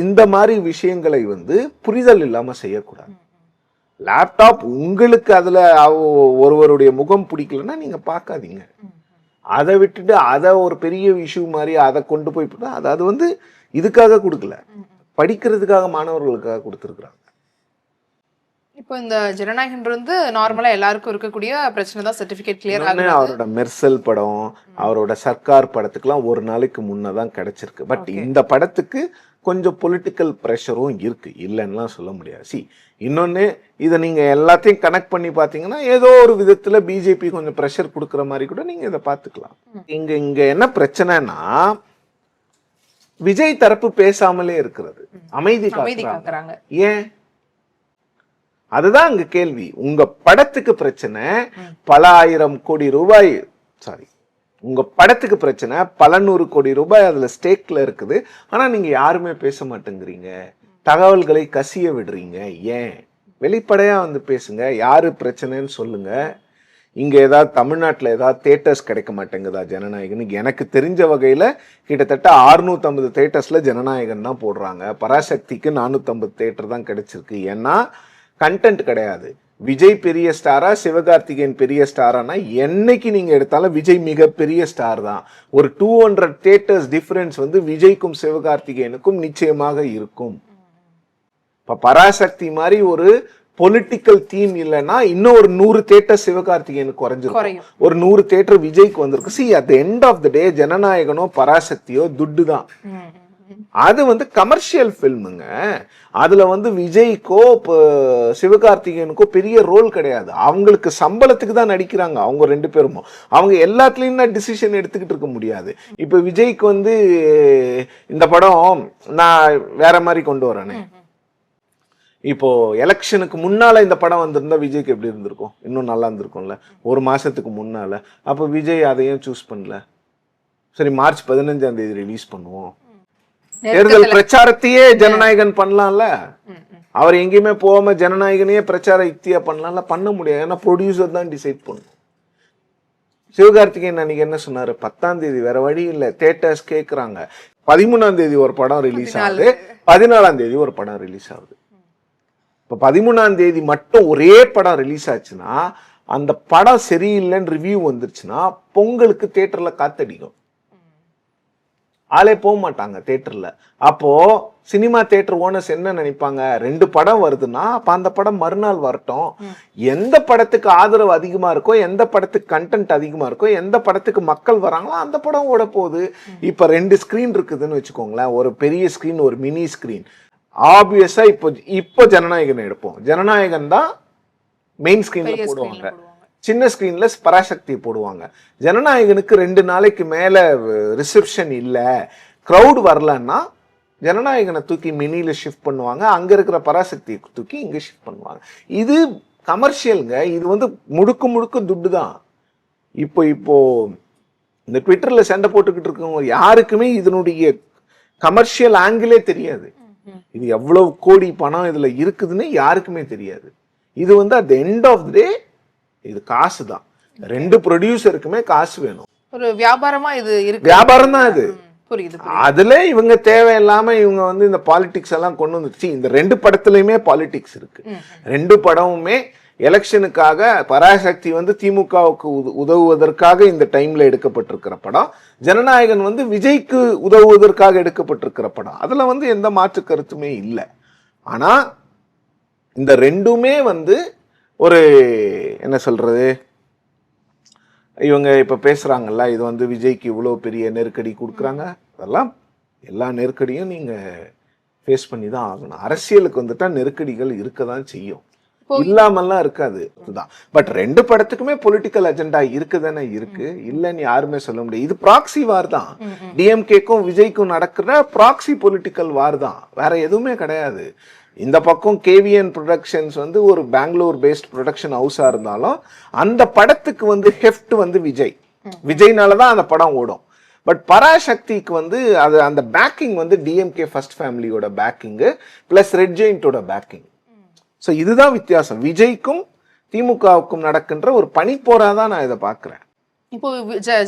இந்த மாதிரி விஷயங்களை வந்து புரிதல் இல்லாமல் செய்யக்கூடாது. லேப்டாப் உங்களுக்கு அதில் ஒருவருடைய முகம் பிடிக்கலன்னா நீங்கள் பார்க்காதீங்க. அதை விட்டுட்டு அதை ஒரு பெரிய இஷ்யூ மாதிரி அதை கொண்டு போய், அது வந்து இதுக்காக கொடுக்கல, படிக்கிறதுக்காக மாணவர்களுக்காக கொடுத்துருக்குறாங்க. இப்போ இந்த ஜனநாயகன் வந்து நார்மலா எல்லாருக்கும் இருக்கக்கூடிய பிரச்சனை தான், சர்டிபிகேட் கிளியர் ஆகுது. அவரோட மெர்சல் படம், அவரோட சர்க்கார் படத்துக்குலாம் ஒரு நாளைக்கு முன்னதான் கிடைச்சிருக்கு. பட் இந்த படத்துக்கு கொஞ்சம் பொலிட்டிக்கல் ப்ரெஷரும் இருக்கு, இல்லைன்னுலாம் சொல்ல முடியாது. இன்னொன்று, இதை நீங்கள் எல்லாத்தையும் கனெக்ட் பண்ணி பார்த்தீங்கன்னா ஏதோ ஒரு விதத்தில் பிஜேபி கொஞ்சம் ப்ரெஷர் கொடுக்குற மாதிரி கூட நீங்கள் இதை பார்த்துக்கலாம். இங்கே என்ன பிரச்சனைனா, விஜய் தரப்பு பேசாமலே இருக்கிறது, அமைதி காக்குறாங்க. ஏன்? அதுதான் அங்க கேள்வி. உங்க படத்துக்கு பிரச்சனை பல ஆயிரம் கோடி ரூபாய், உங்க படத்துக்கு பிரச்சனை பல 100 கோடி ரூபாய் அதுல ஸ்டேக்ல இருக்குது, ஆனா நீங்க யாருமே பேச மாட்டேங்கிறீங்க, தகவல்களை கசிய விடுறீங்க. ஏன்? வெளிப்படையா வந்து பேசுங்க, யாரு பிரச்சனைன்னு சொல்லுங்க. இங்க ஏதாவது தமிழ்நாட்டில் ஏதாவது தேட்டர்ஸ் கிடைக்க மாட்டேங்குதா ஜனநாயகன்? எனக்கு தெரிஞ்ச வகையில கிட்டத்தட்ட 650 தேட்டர்ஸ்ல ஜனநாயகன் தான் போடுறாங்க. பராசக்திக்கு 450 தேட்டர் தான் கிடைச்சிருக்கு. ஏன்னா கண்டென்ட் கிடையாது. விஜய் பெரிய ஸ்டாரா, சிவகார்த்திகேயன் பெரிய ஸ்டாரானா, என்னைக்கு நீங்க எடுத்தாலும் விஜய் மிகப்பெரிய ஸ்டார் தான். ஒரு 200 தேட்டர்ஸ் டிஃபரன்ஸ் வந்து விஜய்க்கும் சிவகார்த்திகேயனுக்கும் நிச்சயமாக இருக்கும். இப்ப பராசக்தி மாதிரி ஒரு பொலிட்டிக்கல் தீம் இல்லைன்னா இன்னும் ஒரு 100 தேட்டர் சிவகார்த்திகேயனுக்கு குறைஞ்சிருக்கும், ஒரு 100 தேட்டர் விஜய்க்கு வந்திருக்கு. At the end of the day ஜனநாயகனோ பராசக்தியோ துட்டு தான். அது வந்து கமர்ஷியல் ஃபில்முங்க. அதுல வந்து விஜய்க்கோ சிவகார்த்திகேயனுக்கோ பெரிய ரோல் கிடையாது. அவங்களுக்கு சம்பளத்துக்கு தான் நடிக்கிறாங்க அவங்க 2 பேரும். அவங்க எல்லாத்துலயும் தான் டிசிஷன் எடுத்துக்கிட்டு இருக்க முடியாது. இப்ப விஜய்க்கு வந்து இந்த படம் நான் வேற மாதிரி கொண்டு வரேனே, இப்போ எலெக்ஷனுக்கு முன்னால இந்த படம் வந்திருந்தா விஜய்க்கு எப்படி இருந்திருக்கும்? இன்னும் நல்லா இருந்திருக்கும்ல, ஒரு மாசத்துக்கு முன்னால. அப்ப விஜய் அதையும் சூஸ் பண்ணல. சரி, மார்ச் 15ஆம் தேதி ரிலீஸ் பண்ணுவோம், தேர்தல் பிரச்சாரத்தையே ஜனநாயகன் பண்ணலாம்ல. அவர் எங்கேயுமே போகாம ஜனநாயகனையே பிரச்சார யுக்தியா பண்ணலாம்ல. பண்ண முடியாது, ஏன்னா ப்ரொடியூசர் தான் டிசைட் பண்ணும். சிவகார்த்திகேயன் அன்னைக்கு என்ன சொன்னாரு? 10ஆம் தேதி, வேற வழி இல்லை, தேட்டர்ஸ் கேட்கறாங்க. 13ஆம் தேதி ஒரு படம் ரிலீஸ் ஆகுது, 14ஆம் தேதி ஒரு படம் ரிலீஸ் ஆகுது. இப்போ 13ஆம் தேதி மட்டும் ஒரே படம் ரிலீஸ் ஆச்சுன்னா, அந்த படம் சரியில்லைன்னு ரிவ்யூ வந்துருச்சுன்னா பொங்கலுக்கு தேட்டர்ல காத்தடிக்கும், ஆளே போக மாட்டாங்க தேட்டர்ல. அப்போ சினிமா தேட்டர் ஓனர்ஸ் என்ன நினைப்பாங்க? 2 படம் வருதுன்னா அப்ப அந்த படம் மறுநாள் வரட்டும், எந்த படத்துக்கு ஆதரவு அதிகமா இருக்கோ, எந்த படத்துக்கு கண்டென்ட் அதிகமா இருக்கோ, எந்த படத்துக்கு மக்கள் வராங்களோ அந்த படம் ஓட போகுது. இப்ப 2 ஸ்கிரீன் இருக்குதுன்னு வச்சுக்கோங்களேன், ஒரு பெரிய ஸ்கிரீன் ஒரு மினி ஸ்கிரீன். ஆப்வியஸா இப்போ ஜனநாயகன் எடுப்போம், ஜனநாயகன் தான் மெயின் ஸ்கிரீன்ல போடுவாங்க, சின்ன ஸ்கிரீன்ல பராசக்தி போடுவாங்க. ஜனநாயகனுக்கு 2 நாளைக்கு மேல ரிசப்ஷன் இல்ல, கிரௌட் வரலன்னா ஜனநாயகனை தூக்கி மினில ஷிஃப்ட் பண்ணுவாங்க, அங்க இருக்கிற பராசக்தியை தூக்கி இங்க ஷிஃப்ட் பண்ணுவாங்க. இது கமர்ஷியலுங்க, இது வந்து முழுக்க துட்டு தான். இப்போ இந்த ட்விட்டர்ல சண்டை போட்டுக்கிட்டு இருக்கவங்க யாருக்குமே இதனுடைய கமர்ஷியல் ஆங்கிளே தெரியாது. இது எவ்வளவு கோடி பணம் இதுல இருக்குதுன்னு யாருக்குமே தெரியாது. இது வந்து at the end of the day இது காசு தான். 2 ப்ரொடியூசருக்குமே காசு வேணும், ஒரு வியாபாரமா இது இருக்கு, வியாபாரம் தான் அது. புரியுது. அதுல இவங்க தேவையில்லாம இவங்க வந்து இந்த பாலிடிக்ஸ் எல்லாம் கொண்டு வந்துச்சு. இந்த 2 படத்துலயுமே பாலிடிக்ஸ் இருக்கு. 2 படமுமே எலெக்ஷனுக்காக பராசக்தி வந்து திமுகவுக்கு உதவுவதற்காக இந்த டைம்ல எடுக்கப்பட்டிருக்கிற படம், ஜனநாயகன் வந்து விஜய்க்கு உதவுவதற்காக எடுக்கப்பட்டிருக்கிற படம். அதுல வந்து எந்த மாற்று கருத்துமே இல்லை. ஆனா இந்த ரெண்டுமே வந்து ஒரு என்ன சொல்றது, இவங்க இப்ப பேசுறாங்கல்ல, இது வந்து விஜய்க்கு இவ்வளவு பெரிய நெருக்கடி கொடுக்குறாங்க. அதெல்லாம் எல்லா நெருக்கடியும் நீங்க ஃபேஸ் பண்ணி தான் ஆகணும். அரசியலுக்கு வந்துட்டா நெருக்கடிகள் இருக்க தான் செய்யும், இல்லாமல்லாம் இருக்காது. அதுதான். பட் ரெண்டு படத்துக்குமே பொலிட்டிக்கல் அஜெண்டா இருக்குதானே இருக்கு, இல்லன்னு யாருமே சொல்ல முடியாது. இது ப்ராக்சி வார் தான். டிஎம்கேக்கும் விஜய்க்கும் நடக்கிற ப்ராக்சி பொலிட்டிக்கல் வார் தான், வேற எதுவுமே கிடையாது. இந்த பக்கம் கேவிஎன் ப்ரொடக்ஷன்ஸ் வந்து ஒரு பெங்களூர் பேஸ்ட் ப்ரொடக்ஷன் ஹவுஸா இருந்தாலும் அந்த படத்துக்கு வந்து ஹெஃப்ட் வந்து விஜய்னாலதான் அந்த படம் ஓடும். பட் பராசக்திக்கு வந்து அது அந்த பேக்கிங் வந்து டிஎம்கே ஃபர்ஸ்ட் ஃபேமிலியோட பேக்கிங்கு பிளஸ் ரெட் ஜெயிண்டோட பேக்கிங். ஸோ இதுதான் வித்தியாசம். விஜய்க்கும் திமுகவுக்கும் நடக்கின்ற ஒரு பனிப்போரா தான் நான் இதை பார்க்குறேன். இப்போ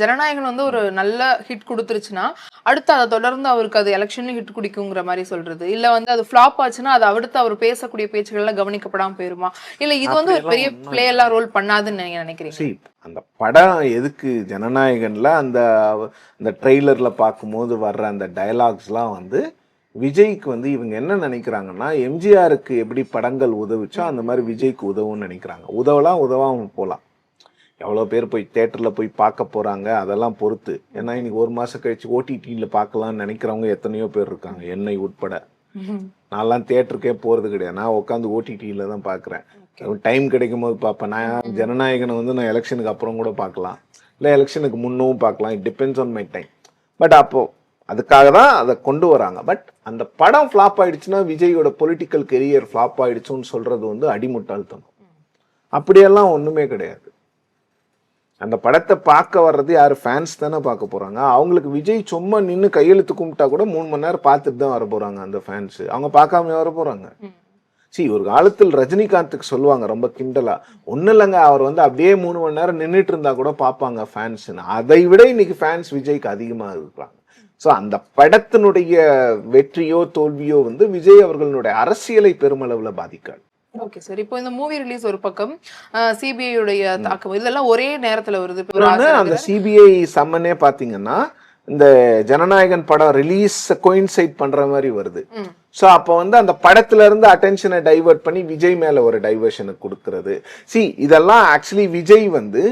ஜனநாயகன் வந்து ஒரு நல்ல ஹிட் கொடுத்துருச்சுன்னா அடுத்து அதை தொடர்ந்து அவருக்கு அது எலெக்ஷன்லயும் ஹிட் குடிக்குங்கிற மாதிரி சொல்றது, இல்ல வந்து அது ஃபிளாப் ஆச்சுன்னா அது அடுத்து அவர் பேசக்கூடிய பேச்சுகள்லாம் கவனிக்கப்படாம போயிருமா, இல்ல இது வந்து ஒரு பெரிய பிளே எல்லாம் ரோல் பண்ணாதுன்னு நீங்க நினைக்கிறீங்க? அந்த படம் எதுக்கு ஜனநாயகன்ல அந்த ட்ரெய்லர்ல பார்க்கும்போது வர்ற அந்த டயலாக்ஸ்லாம் வந்து விஜய்க்கு வந்து இவங்க என்ன நினைக்கிறாங்கன்னா, எம்ஜிஆருக்கு எப்படி படங்கள் உதவுச்சோ அந்த மாதிரி விஜய்க்கு உதவும்னு நினைக்கிறாங்க. உதவாம போகலாம். எவ்வளோ பேர் போய் தேட்டரில் போய் பார்க்க போகிறாங்க அதெல்லாம் பொறுத்து. ஏன்னா இன்னைக்கு ஒரு மாதம் கழிச்சு ஓடிடியில் பார்க்கலாம்னு நினைக்கிறவங்க எத்தனையோ பேர் இருக்காங்க, என்னை உட்பட. நான்லாம் தேட்டருக்கே போகிறது கிடையாது, நான் உட்காந்து ஓடிடியில் தான் பார்க்குறேன். டைம் கிடைக்கும் போது பார்ப்பேன். நான் ஜனநாயகனை வந்து நான் எலெக்ஷனுக்கு அப்புறம் கூட பார்க்கலாம், இல்லை எலெக்ஷனுக்கு முன்னும் பார்க்கலாம். It depends on my time. But அப்போது அதுக்காக தான் அதை கொண்டு வராங்க. பட் அந்த படம் ஃப்ளாப் ஆயிடுச்சுன்னா விஜயோட பொலிட்டிக்கல் கெரியர் ஃப்ளாப் ஆயிடுச்சுன்னு சொல்றது வந்து அடிமுட்டாள்தனம். அப்படியெல்லாம் ஒண்ணுமே கிடையாது. அந்த படத்தை பார்க்க வர்றது யாரு, ஃபேன்ஸ் தானே பார்க்க போறாங்க. அவங்களுக்கு விஜய் சும்மா நின்று கையெழுத்து கும்பிட்டா கூட 3 மணி நேரம் பார்த்துட்டு தான் வர போறாங்க அந்த ஃபேன்ஸ். அவங்க பார்க்காம வர போறாங்க. ஒரு காலத்தில் ரஜினிகாந்துக்கு சொல்லுவாங்க ரொம்ப கிண்டலா, ஒன்னும் இல்லைங்க அவர் வந்து அப்படியே 3 மணி நேரம் நின்றுட்டு இருந்தா கூட பார்ப்பாங்க ஃபேன்ஸ். அதை விட இன்னைக்கு ஃபேன்ஸ் விஜய்க்கு அதிகமா இருக்காங்க. ஸோ அந்த படத்தினுடைய வெற்றியோ தோல்வியோ வந்து விஜய் அவர்களுடைய அரசியலை பெருமளவுல பாதிக்காது. ஓகே சார், இப்போ இந்த மூவி ரிலீஸ் ஒரு பக்கம், சிபிஐ உடைய தாக்கம் இதெல்லாம் ஒரே நேரத்துல வருது. அந்த சிபிஐ சம்மனே பாத்தீங்கன்னா இந்த ஜனநாயகன் படம் ரிலீஸ் கோயின்சைட் பண்ற மாதிரி வருது. ஸோ அப்போ வந்து அந்த படத்துல இருந்து அட்டென்ஷனை டைவர்ட் பண்ணி விஜய் மேல ஒரு டைவர்ஷனை கொடுக்கறது. இதெல்லாம் ஆக்சுவலி விஜய் வந்து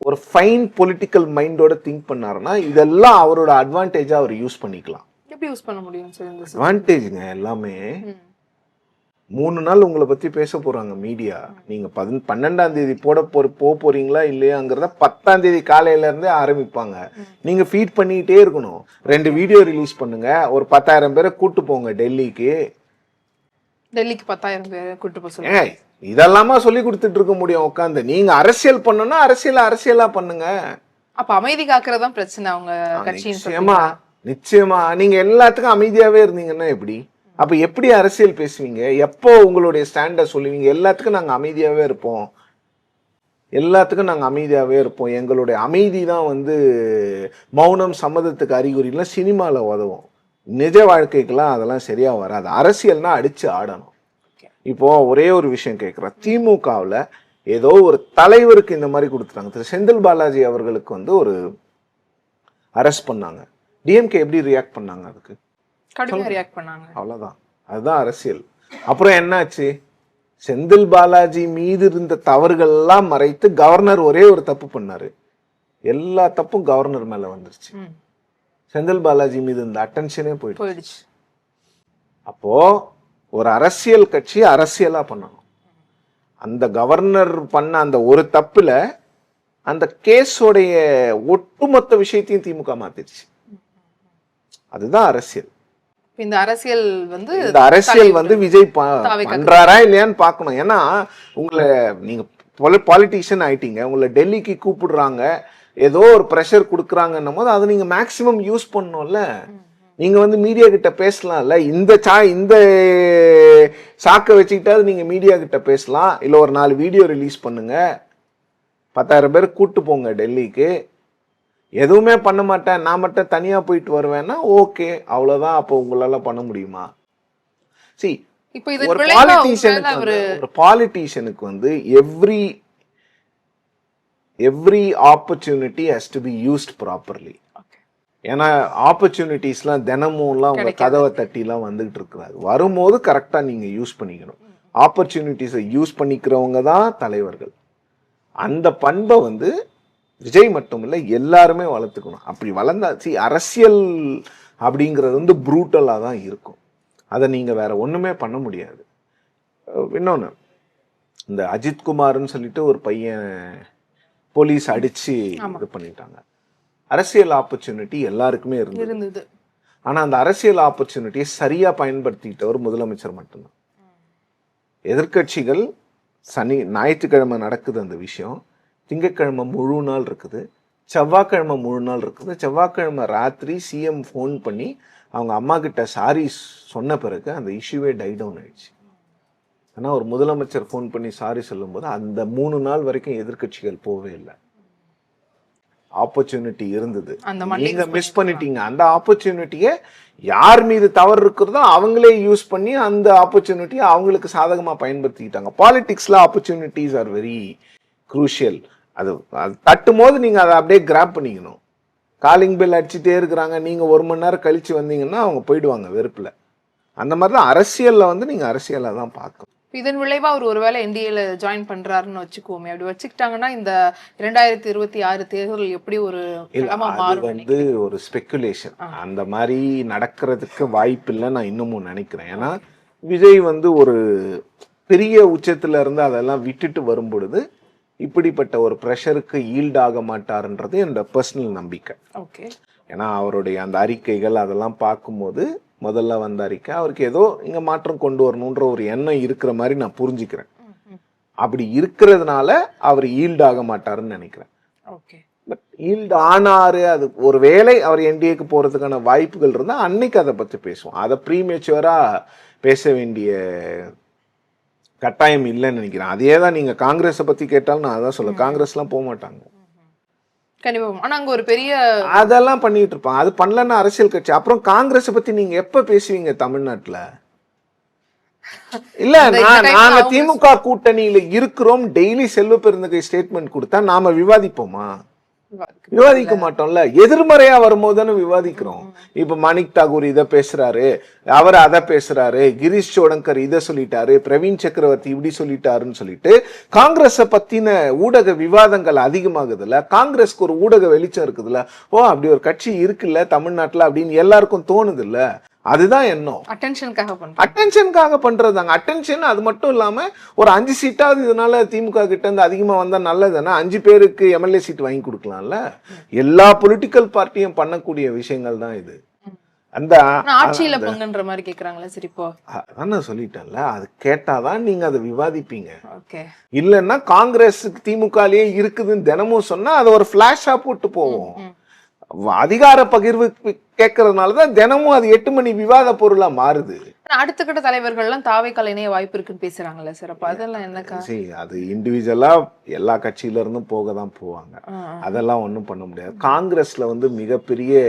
ஒரு ஃபைன் பொலிட்டிக்கல் மைண்டோட திங்க் பண்ணாருன்னா இதெல்லாம் அவரோட அட்வான்டேஜா அவர் யூஸ் பண்ணிக்கலாம். எப்படி யூஸ் பண்ண முடியும் சார்? அட்வான்டேஜ்ங்க எல்லாமே. 3 நாள் உங்களை பத்தி பேச போறாங்க மீடியா. நீங்க 12ஆம் தேதி போறீங்களா இல்லையாங்கிறத 10ஆம் தேதி காலையில இருந்தே ஆரம்பிப்பாங்க. நீங்க ஃபீட் பண்ணிட்டே இருக்கணும். 2 வீடியோ ரிலீஸ் பண்ணுங்க, ஒரு 10,000 பேரை கூட்டு போங்க டெல்லிக்கு 10,000 பேரை கூட்டு போக சொல்லுங்க. இதெல்லாமா சொல்லி கொடுத்துட்டு இருக்க முடியும் உட்காந்து? நீங்க அரசியல் பண்ணணும்னா அரசியலா பண்ணுங்க. அப்ப அமைதி காக்குறதான் பிரச்சனை அவங்க கட்சியின். நிச்சயமா நீங்க எல்லாத்துக்கும் அமைதியாவே இருந்தீங்கன்னா எப்படி? அப்ப எப்படி அரசியல் பேசுவீங்க? எப்போ உங்களுடைய ஸ்டாண்ட சொல்லுவீங்க? எல்லாத்துக்கும் நாங்க அமைதியாவே இருப்போம், எங்களுடைய அமைதி தான் வந்து மௌனம் சம்மதத்துக்கு அறிகுறிலாம் சினிமால உதவும். நிஜ வாழ்க்கைக்கெல்லாம் அதெல்லாம் சரியா வராது. அரசியல்னா அடிச்சு ஆடணும். இப்போ ஒரே ஒரு விஷயம் கேட்குறேன், திமுகவில் ஏதோ ஒரு தலைவருக்கு இந்த மாதிரி கொடுத்துட்டாங்க. திரு செந்தில் பாலாஜி அவர்களுக்கு வந்து ஒரு அரெஸ்ட் பண்ணாங்க. டிஎம்கே எப்படி ரியாக்ட் பண்ணாங்க? அதுக்கு ரியாக்ட் பண்ணாங்க, அவ்வளவுதான். அதுதான் அரசியல். அப்புறம் என்னாச்சு? செந்தில் பாலாஜி மீது இருந்த தவறுகள் எல்லாம் மறைத்து கவர்னர் ஒரே ஒரு தப்பு பண்ணாரு, எல்லா தப்பும் கவர்னர் மேல வந்துருச்சு. செந்தில் பாலாஜி மீது இந்த அட்டென்ஷனே போயிடுச்சு. அப்போ ஒரு அரசியல் கட்சி அரசியலா பண்ணணும். அந்த கவர்னர் பண்ண அந்த ஒரு தப்புல அந்த கேஸோடைய ஒட்டுமொத்த விஷயத்தையும் திமுக மாத்திருச்சு. அதுதான் அரசியல். இந்த அரசியல் வந்து விஜய் பண்றாரா இல்லையான்னு பாக்கணும். ஏன்னா உங்களை நீங்க பாலிட்டிஷியன் ஆயிட்டீங்க, உங்களை டெல்லிக்கு கூப்பிடுறாங்க, ஏதோ ஒரு ப்ரெஷர் கொடுக்குறாங்கன்னும் போது அதை நீங்க மேக்சிமம் யூஸ் பண்ணணும்ல. நீங்க வந்து மீடியா கிட்ட பேசலாம்ல, இந்த சாக்க வச்சுக்கிட்டாவது நீங்க மீடியா கிட்ட பேசலாம். இல்ல ஒரு 4 வீடியோ ரிலீஸ் பண்ணுங்க, 10,000 பேர் கூட்டு போங்க டெல்லிக்கு. எதுவுமே பண்ண மாட்டேன், நான் மட்டும் தனியா போயிட்டு வருவேன்னா ஓகே, அவ்வளவுதான். அப்போ உங்களால பண்ண முடியுமா? இப்போ இதன் ஒரு விளைவா பாலிட்டிஷியனுக்கு அவரு ஒரு பாலிட்டிஷியனுக்கு வந்து every opportunity has to be used properly. ஏன்னா ஆப்பர்ச்சுனிட்டிஸ்லாம் தினமும்லாம் உங்க கிடைக்காது. கதவை தட்டிலாம் வந்துகிட்டு இருக்கிறாரு. வரும்போது கரெக்டா நீங்க யூஸ் பண்ணிக்கணும். ஆப்பர்ச்சுனிட்டிஸை யூஸ் பண்ணிக்கிறவங்க தான் தலைவர்கள். அந்த பண்பை வந்து விஜய் மட்டும் இல்லை எல்லாருமே வளர்த்துக்கணும். அப்படி வளர்ந்தா அரசியல் அப்படிங்கிறது வந்து ப்ரூட்டலாக தான் இருக்கும். அதை நீங்கள் வேற ஒன்றுமே பண்ண முடியாது. இன்னொன்று, இந்த அஜித்குமார்னு சொல்லிட்டு ஒரு பையன் போலீஸ் அடித்து இது பண்ணிட்டாங்க. அரசியல் ஆப்பர்ச்சுனிட்டி எல்லாருக்குமே இருந்தது. ஆனால் அந்த அரசியல் ஆப்பர்ச்சுனிட்டியை சரியாக பயன்படுத்திக்கிட்டவர் முதலமைச்சர் மட்டும்தான். எதிர்கட்சிகள் ஞாயிற்றுக்கிழமை நடக்குது அந்த விஷயம், திங்கட்கிழமை முழு நாள் இருக்குது, செவ்வாய்க்கிழமை முழு நாள் இருக்குது. செவ்வாய்க்கிழமை ராத்திரி சிஎம் ஃபோன் பண்ணி அவங்க அம்மா கிட்ட சாரி சொன்ன பிறகு அந்த இஷ்யூவே டை டவுன் ஆயிடுச்சு. ஆனால் ஒரு முதலமைச்சர் ஃபோன் பண்ணி சாரி சொல்லும்போது அந்த 3 நாள் வரைக்கும் எதிர்கட்சிகள் போவே இல்லை. ஆப்பர்ச்சுனிட்டி இருந்தது, நீங்க மிஸ் பண்ணிட்டீங்க. அந்த ஆப்பர்ச்சுனிட்டியை யார் மீது தவறு இருக்கிறதோ அவங்களே யூஸ் பண்ணி அந்த ஆப்பர்ச்சுனிட்டியை அவங்களுக்கு சாதகமா பயன்படுத்திக்கிட்டாங்க. பாலிடிக்ஸ்ல ஆப்பர்ச்சுனிட்டிஸ் ஆர் வெரி குரூஷியல். அது தட்டும் போது நீங்க அதை அப்படியே கிராப் பண்ணிக்கணும். காலிங் பெல் அடிச்சுட்டே இருக்கிறாங்க, நீங்க 1 மணி நேரம் கழிச்சு வந்தீங்கன்னா அவங்க போயிடுவாங்க வெறுப்புல. அந்த மாதிரி தான் அரசியல்ல வந்து நீங்க அரசியலை தான் பார்க்கணும். இதன் விளைவா அவர் ஒருவேளை என்டிஏல ஜாயின் பண்றாருன்னு வச்சுக்கோமே, அப்படி வச்சுக்கிட்டாங்கன்னா இந்த 2026 தேர்தல் எப்படி ஒரு வந்து ஒரு ஸ்பெக்குலேஷன், அந்த மாதிரி நடக்கிறதுக்கு வாய்ப்பு இல்லை நான் இன்னமும் நினைக்கிறேன். ஏன்னா விஜய் வந்து ஒரு பெரிய உச்சத்துல இருந்து அதெல்லாம் விட்டுட்டு வரும் பொழுது இப்படிப்பட்ட ஒரு ப்ரெஷருக்கு ஈல்ட் ஆக மாட்டாருன்றது என்னோட பர்சனல் நம்பிக்கை. ஓகே. ஏன்னா அவருடைய அந்த அறிக்கைகள் அதெல்லாம் பார்க்கும்போது முதல்ல வந்த அறிக்கை அவருக்கு ஏதோ இங்க மாற்றம் கொண்டு வரணுன்ற ஒரு எண்ணம் இருக்கிற மாதிரி நான் புரிஞ்சுக்கிறேன். அப்படி இருக்கிறதுனால அவர் ஈல்ட் ஆக மாட்டாருன்னு நினைக்கிறேன். பட் ஈல்ட் ஆனாரு, அது ஒரு வேளை அவர் என்டிஏக்கு போறதுக்கான வாய்ப்புகள் இருந்தா அன்னைக்கு அதை பத்தி பேசுவோம். அதை ப்ரீமேச்சுவரா பேச வேண்டிய கட்டாயம் இல்லைன்னு நினைக்கிறேன். அதே தான் நீங்க காங்கிரஸை பத்தி கேட்டாலும் நான் அதான் சொல்ல, காங்கிரஸ்லாம் போக மாட்டாங்க. ஆனா அங்க ஒரு பெரிய அதெல்லாம் பண்ணிட்டு இருப்பாங்க. அது பண்ணலன்னா அரசியல் கட்சி. அப்புறம் காங்கிரஸ் பத்தி நீங்க எப்ப பேசுவீங்க தமிழ்நாட்டுல? இல்ல, நாங்க திமுக கூட்டணியில இருக்கிறோம், டெய்லி செல்வ பெருந்தகை ஸ்டேட்மெண்ட் கொடுத்தா நாம விவாதிப்போமா? விவாதிக்க மாட்டோம்ல. எதிர்மறையா வரும்போது தானே விவாதிக்கிறோம். இப்ப மாணிக் தாகூர் இதை பேசுறாரு, அவர் அதை பேசுறாரு, கிரீஷ் சோடங்கர் இதை சொல்லிட்டாரு, பிரவீன் சக்கரவர்த்தி இப்படி சொல்லிட்டாருன்னு சொல்லிட்டு காங்கிரஸை பத்தின ஊடக விவாதங்கள் அதிகமாகுதுல்ல. காங்கிரஸ்க்கு ஒரு ஊடக வெளிச்சம் இருக்குதுல்ல. ஓ, அப்படி ஒரு கட்சி இருக்குல்ல தமிழ்நாட்டுல அப்படின்னு எல்லாருக்கும் தோணுது இல்ல. அதுதான் எண்ணம். அட்டென்ஷனுக்காக பண்றதாங்க. அட்டென்ஷன் அது மட்டும் இல்லாம ஒரு 5 சீட்டாவது இதனால திமுக கிட்ட இருந்து அதிகமா வந்தா நல்லதுன்னா 5 பேருக்கு எம்எல்ஏ சீட் வாங்கி கொடுக்கலாம்ல. எல்லா பொலிட்டிக்கல் பார்ட்டியும் பண்ணக்கூடிய விஷயங்கள் தான் இது. அந்த ஆட்சியில பங்குன்ற மாதிரி கேக்குறாங்களா? சரி, இப்போ அதான் சொல்லிட்டேன்ல, அது கேட்டாதான் நீங்க அதை விவாதிப்பீங்க. இல்லைன்னா காங்கிரஸ் திமுகலயே இருக்குதுன்னு தினமும் சொன்னா அதை ஒரு பிளாஷா போட்டு போவோம். அதிகார பகிர்வு கேட்கறதுனாலதான் தினமும் அது 8 மணி விவாத பொருளா மாறுது. அடுத்த கட்ட தலைவர்கள் எல்லாம் தாவேக்கால இணைய வாய்ப்பு இருக்குன்னு பேசுறாங்கல்ல சார், அப்ப அதெல்லாம் என்னக்கா? அது இண்டிவிஜுவலா எல்லா கட்சியில இருந்தும் போகதான் போவாங்க. அதெல்லாம் ஒண்ணும் பண்ண முடியாது. காங்கிரஸ்ல வந்து மிகப்பெரிய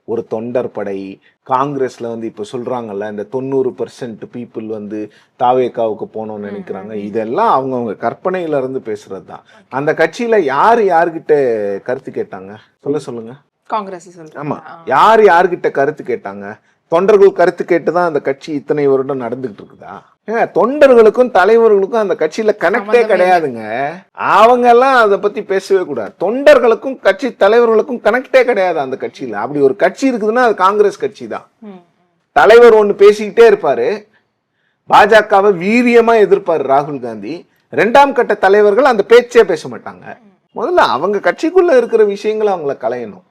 ஒரு தொண்டர் படை. காங்கிரஸ்ல வந்து இப்ப சொல்றாங்கல்ல, இந்த 90% பீப்புள் வந்து தாவேக்காவுக்கு போனோம்னு நினைக்கிறாங்க. இதெல்லாம் அவங்கவுங்க கற்பனையில இருந்து பேசுறதுதான். அந்த கட்சியில யாருகிட்ட கருத்து கேட்டாங்க சொல்லுங்க. காங்கிரஸ். ஆமா, யாருகிட்ட கருத்து கேட்டாங்க? தொண்டர்கள் கருத்து கேட்டுதான் அந்த கட்சி இத்தனை வருடம் நடந்துகிட்டு இருக்குதா? தொண்டர்களுக்கும் தலைவர்களுக்கும் அந்த கட்சியில கனெக்டே கிடையாதுங்க. அவங்க எல்லாம் அதை பத்தி பேசவே கூடாது. தொண்டர்களுக்கும் கட்சி தலைவர்களுக்கும் கனெக்டே கிடையாது அந்த கட்சியில. அப்படி ஒரு கட்சி இருக்குதுன்னா அது காங்கிரஸ் கட்சி தான். தலைவர் ஒண்ணு பேசிக்கிட்டே இருப்பாரு, பாஜகவை வீரியமா எதிர்ப்பாரு ராகுல் காந்தி. 2ஆம் கட்ட தலைவர்கள் அந்த பேச்சே பேச மாட்டாங்க. முதல்ல அவங்க கட்சிக்குள்ள இருக்கிற விஷயங்களை அவங்கள களையணும்.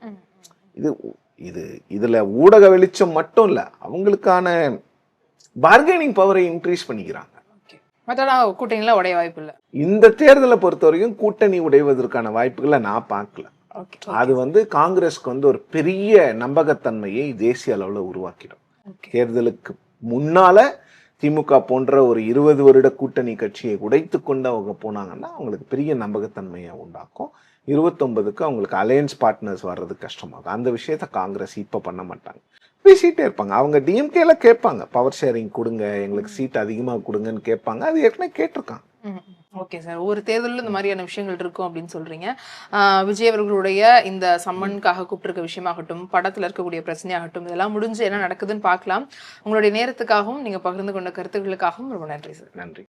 இதுல ஊடக வெளிச்சம் மட்டும் இல்ல, அவங்களுக்கான பார்கெனிங் பவரை இன்க்ரீஸ் பண்ணிக்கிறாங்க. கூட்டணியில உடைய வாய்ப்பு இல்ல. இந்த தேர்தலை பொறுத்த வரைக்கும் கூட்டணி உடைவதற்கான வாய்ப்புகளை நான் பார்க்கல. அது வந்து காங்கிரஸ்க்கு வந்து ஒரு பெரிய நம்பகத்தன்மையை தேசிய அளவுல உருவாக்கிடும். தேர்தலுக்கு முன்னால திமுக போன்ற ஒரு 20 வருட கூட்டணி கட்சியை உடைத்து கொண்டு அவங்க போனாங்கன்னா அவங்களுக்கு பெரிய நம்பகத்தன்மையை உண்டாக்கும். 29க்கு அவங்களுக்கு அலையன்ஸ் பார்ட்னர்ஸ் வர்றது கஷ்டமாகும். அந்த விஷயத்த காங்கிரஸ் இப்போ பண்ண மாட்டாங்க. பேசிகிட்டே இருப்பாங்க. அவங்க டிஎம்கேல கேட்பாங்க, பவர் ஷேரிங் கொடுங்க, எங்களுக்கு சீட் அதிகமாக கொடுங்கன்னு கேட்பாங்க. அது ஏற்கனவே கேட்டிருக்காங்க. Okay sir. ஒரு தேர்தலில் இந்த மாதிரியான விஷயங்கள் இருக்கும் அப்படின்னு சொல்றீங்க. விஜய் அவர்களுடைய இந்த சம்மனுக்காக கூப்பிட்டிருக்க விஷயமாகட்டும், படத்துல இருக்கக்கூடிய பிரச்சனையாகட்டும், இதெல்லாம் முடிஞ்சு என்ன நடக்குதுன்னு பார்க்கலாம். உங்களுடைய நேரத்துக்காகவும் நீங்க பகிர்ந்து கொண்ட கருத்துக்களுக்காகவும் ரொம்ப நன்றி சார். நன்றி.